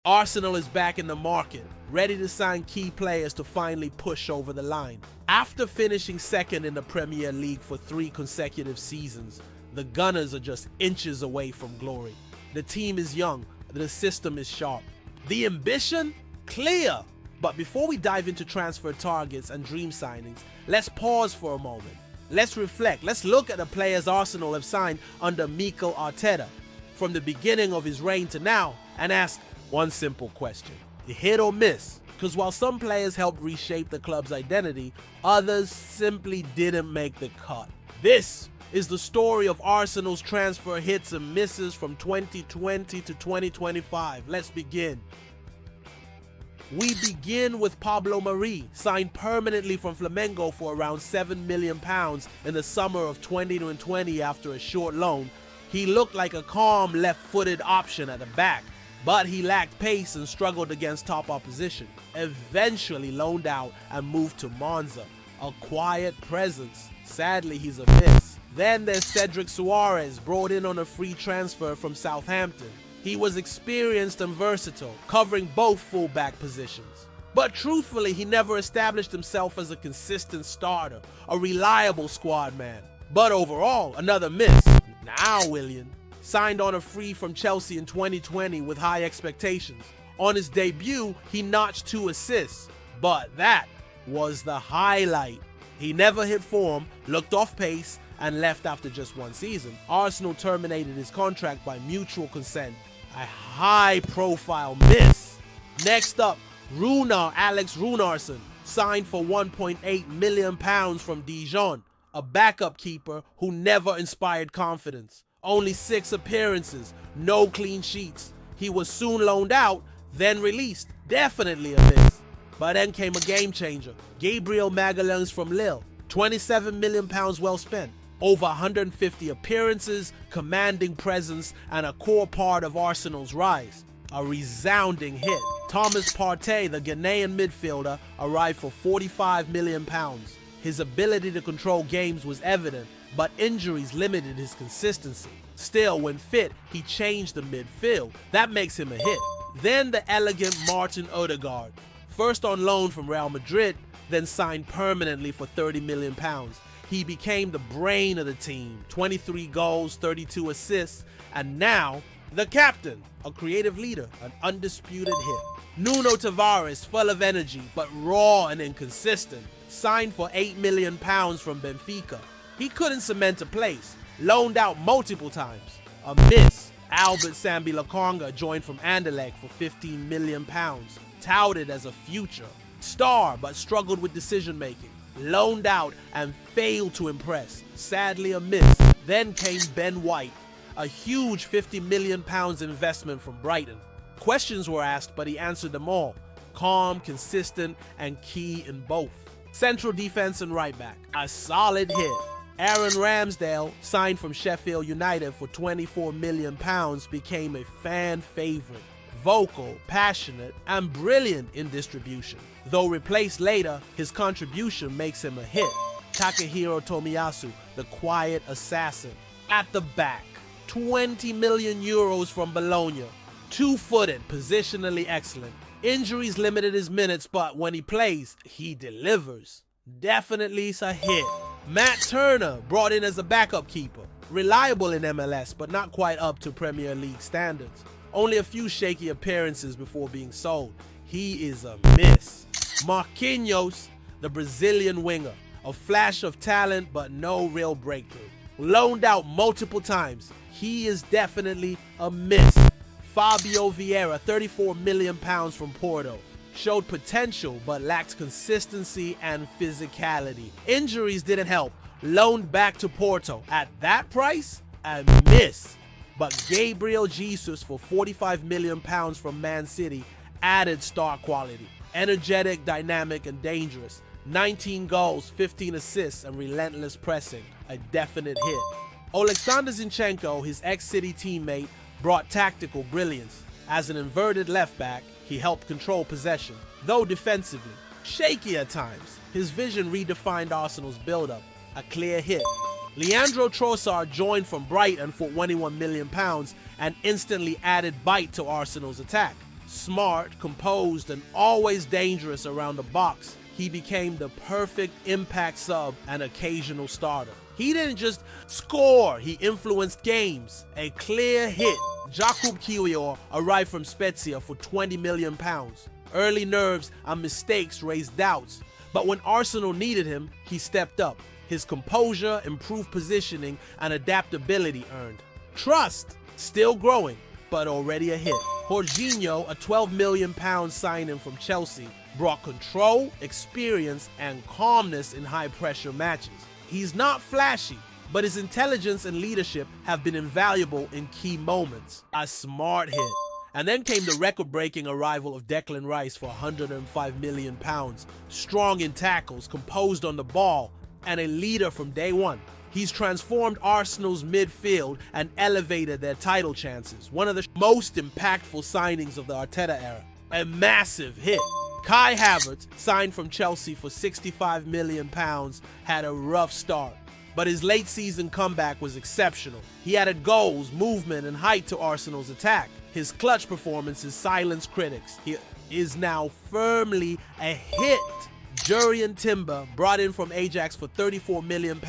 Arsenal is back in the market, ready to sign key players to finally push over the line. After finishing second in the Premier League for 3 consecutive seasons, the Gunners are just inches away from glory. The team is young, the system is sharp. The ambition? Clear! But before we dive into transfer targets and dream signings, let's pause for a moment. Let's reflect. Let's look at the players Arsenal have signed under Mikel Arteta from the beginning of his reign to now and ask one simple question: hit or miss? Because while some players helped reshape the club's identity, others simply didn't make the cut. This is the story of Arsenal's transfer hits and misses from 2020 to 2025. Let's begin. We begin with Pablo Mari, signed permanently from Flamengo for around £7 million in the summer of 2020 after a short loan. He looked like a calm left-footed option at the back, but he lacked pace and struggled against top opposition. Eventually loaned out and moved to Monza, a quiet presence. Sadly, he's a miss. Then there's Cedric Soares, brought in on a free transfer from Southampton. He was experienced and versatile, covering both fullback positions. But truthfully, he never established himself as a consistent starter, a reliable squad man. But overall, another miss. Now Willian, signed on a free from Chelsea in 2020 with high expectations. On his debut, he notched 2 assists, but that was the highlight. He never hit form, looked off pace, and left after just 1 season. Arsenal terminated his contract by mutual consent, a high-profile miss. Next up, Alex Runarsson, signed for £1.8 million from Dijon, a backup keeper who never inspired confidence. Only 6 appearances, no clean sheets. He was soon loaned out, then released. Definitely a miss. But then came a game changer. Gabriel Magalhães from Lille, £27 million well spent. Over 150 appearances, commanding presence, and a core part of Arsenal's rise. A resounding hit. Thomas Partey, the Ghanaian midfielder, arrived for £45 million. His ability to control games was evident, but injuries limited his consistency. Still, when fit, he changed the midfield. That makes him a hit. Then the elegant Martin Odegaard, first on loan from Real Madrid, then signed permanently for £30 million. He became the brain of the team, 23 goals, 32 assists, and now the captain, a creative leader, an undisputed hit. Nuno Tavares, full of energy but raw and inconsistent, signed for £8 million from Benfica. He couldn't cement a place, loaned out multiple times. A miss. Albert Sambi Lokonga joined from Anderlecht for £15 million, touted as a future star but struggled with decision making. Loaned out and failed to impress. Sadly a miss. Then came Ben White, a huge £50 million investment from Brighton. Questions were asked, but he answered them all. Calm, consistent, and key in both. Central defense and right back, a solid hit. Aaron Ramsdale, signed from Sheffield United for £24 million, became a fan favorite. Vocal, passionate, and brilliant in distribution. Though replaced later, his contribution makes him a hit. Takehiro Tomiyasu, the quiet assassin. At the back, €20 million from Bologna. 2-footed, positionally excellent. Injuries limited his minutes, but when he plays, he delivers. Definitely a hit. Matt Turner, brought in as a backup keeper. Reliable in MLS, but not quite up to Premier League standards. Only a few shaky appearances before being sold. He is a miss. Marquinhos, the Brazilian winger. A flash of talent, but no real breakthrough. Loaned out multiple times. He is definitely a miss. Fabio Vieira, £34 million from Porto. Showed potential, but lacked consistency and physicality. Injuries didn't help. Loaned back to Porto. At that price, a miss. But Gabriel Jesus for £45 million from Man City added star quality. Energetic, dynamic, and dangerous. 19 goals, 15 assists, and relentless pressing. A definite hit. Oleksandr Zinchenko, his ex-City teammate, brought tactical brilliance. As an inverted left back, he helped control possession, though defensively shaky at times. His vision redefined Arsenal's build-up. A clear hit. Leandro Trossard joined from Brighton for £21 million and instantly added bite to Arsenal's attack. Smart, composed, and always dangerous around the box, he became the perfect impact sub and occasional starter. He didn't just score, he influenced games. A clear hit. Jakub Kiwior arrived from Spezia for £20 million. Early nerves and mistakes raised doubts, but when Arsenal needed him, he stepped up. His composure, improved positioning, and adaptability earned trust. Still growing, but already a hit. Jorginho, a £12 million signing from Chelsea, brought control, experience, and calmness in high-pressure matches. He's not flashy, but his intelligence and leadership have been invaluable in key moments. A smart hit. And then came the record-breaking arrival of Declan Rice for £105 million. Strong in tackles, composed on the ball, and a leader from day one. He's transformed Arsenal's midfield and elevated their title chances. One of the most impactful signings of the Arteta era. A massive hit. Kai Havertz, signed from Chelsea for £65 million, had a rough start, but his late season comeback was exceptional. He added goals, movement, and height to Arsenal's attack. His clutch performances silenced critics. He is now firmly a hit. Jurrien Timber, brought in from Ajax for £34 million,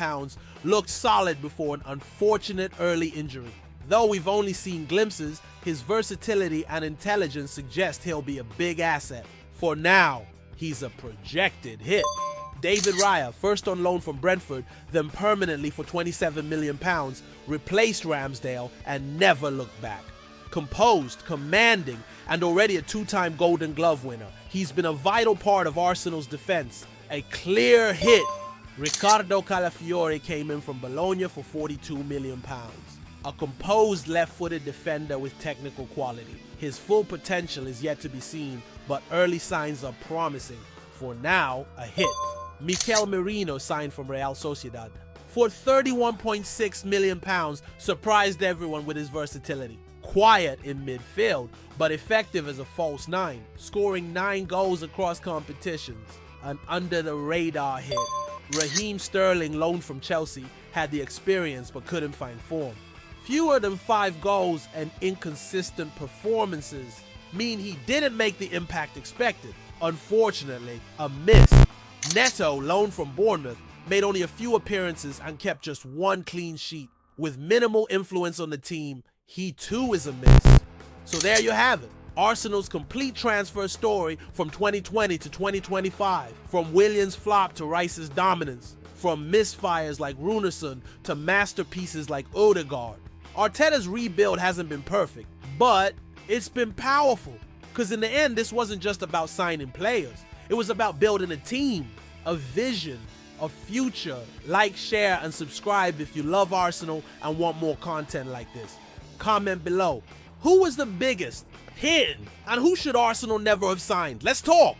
looked solid before an unfortunate early injury. Though we've only seen glimpses, his versatility and intelligence suggest he'll be a big asset. For now, he's a projected hit. David Raya, first on loan from Brentford, then permanently for £27 million, replaced Ramsdale and never looked back. Composed, commanding, and already a two-time Golden Glove winner, he's been a vital part of Arsenal's defense. A clear hit. Riccardo Calafiore came in from Bologna for £42 million. A composed left-footed defender with technical quality. His full potential is yet to be seen, but early signs are promising. For now, a hit. Mikel Merino, signed from Real Sociedad for £31.6 million, surprised everyone with his versatility. Quiet in midfield, but effective as a false nine, scoring 9 goals across competitions. An under-the-radar hit. Raheem Sterling, loaned from Chelsea, had the experience but couldn't find form. Fewer than 5 goals and inconsistent performances mean he didn't make the impact expected. Unfortunately, a miss. Neto, loaned from Bournemouth, made only a few appearances and kept just 1 clean sheet. With minimal influence on the team, he too is a miss. So there you have it. Arsenal's complete transfer story from 2020 to 2025. From Williams' flop to Rice's dominance. From misfires like Runarsson to masterpieces like Odegaard. Arteta's rebuild hasn't been perfect, but it's been powerful. Because in the end, this wasn't just about signing players. It was about building a team, a vision, a future. Like, share, and subscribe if you love Arsenal and want more content like this. Comment below. Who was the biggest hit? And who should Arsenal never have signed? Let's talk!